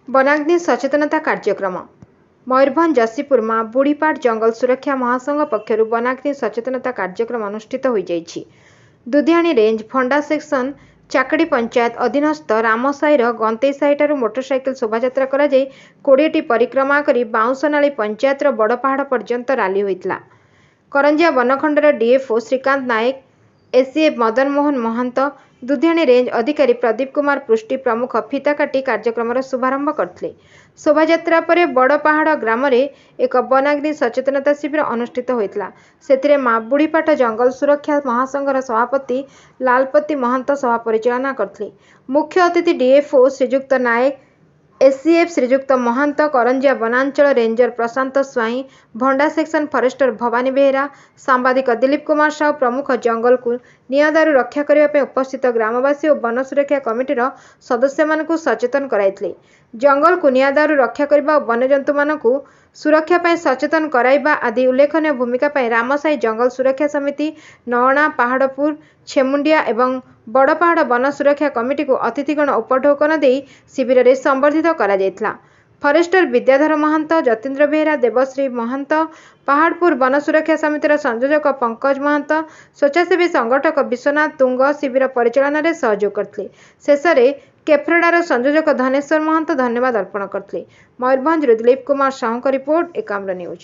वनाग्नि सचेतनता कार्यक्रम मयूरभंज जसीपुर मां बुढ़ीपाट जंगल सुरक्षा महासंघ पक्षर वनाग्नि सचेतनता कार्यक्रम अनुष्ठित हो जाइछि। दुधियाणी रेंज फंडा सेक्शन चाकड़ी पंचायत अधीनस्थ रामसाईर गंतेईसाईठार मोटरसाइकेल शोभायात्रा करा जाई 20टी परिक्रमा करी बाउंशनाली पंचायतर बड़पहाड़ पर्यंत राली होइतला। करंजिया वनखंडर डीएफओ श्रीकांत नायक, एसीएफ मदन मोहन महंत, दुधियाणी रेंज अधिकारी प्रदीप कुमार पृष्टि प्रमुख फीता काटी कार्यक्रम शुभारंभ करथिले। शोभायात्रा परे बड़पहाड़ ग्राम रे एक वनाग्नि सचेतनता शिविर अनुष्ठित होइतला। सेतिरे मां बुढ़ीपाट जंगल सुरक्षा महासंघर सभापति लालपति महंत सभा परिचालना करथिले। मुख्य अतिथि डीएफओ श्रीजुक्त नायक, एसीएफ श्रीजुक्त महंत, करंजिया वनांचल रेंजर प्रशांत स्वाई, भंडा सेक्शन फरेस्टर भवानी बेहेरा, सांबादिक दिलीप कुमार साहू प्रमुख जंगल को निआदारू रक्षा करने उपस्थित ग्रामवासी और वन सुरक्षा कमिटीर सदस्य मानकु सचेतन कराइथिले। जंगल को निआदारू रक्षा करबा और वन्यजंतु मानकु सुरक्षा पाई सचेतन कराइबा आदि उल्लेखनीय भूमिका पाई रामसाई जंगल सुरक्षा समिति, नौणा, पहाड़पुर, छेमुंडिया एवं बड़पहाड़ वन सुरक्षा कमिटी को अतिथिगण उपढौकन दे शिविर में संबर्धित करा जायथिला। फरेस्टर विद्याधर महंत, जतीन्द्र बेहेरा, देवश्री महंत, पहाड़पुर वन सुरक्षा समितिर संयोजक पंकज महंत, स्वेच्छासेवी संगठक विश्वनाथ तुंग शिविर परिचालन में सहयोग करथिले। शेष में केफ्रेडार संयोजक धनेश्वर महंत धन्यवाद अर्पण करथिले। Mayurbhanj Dilip Kumar Sahu report, Ekamra news.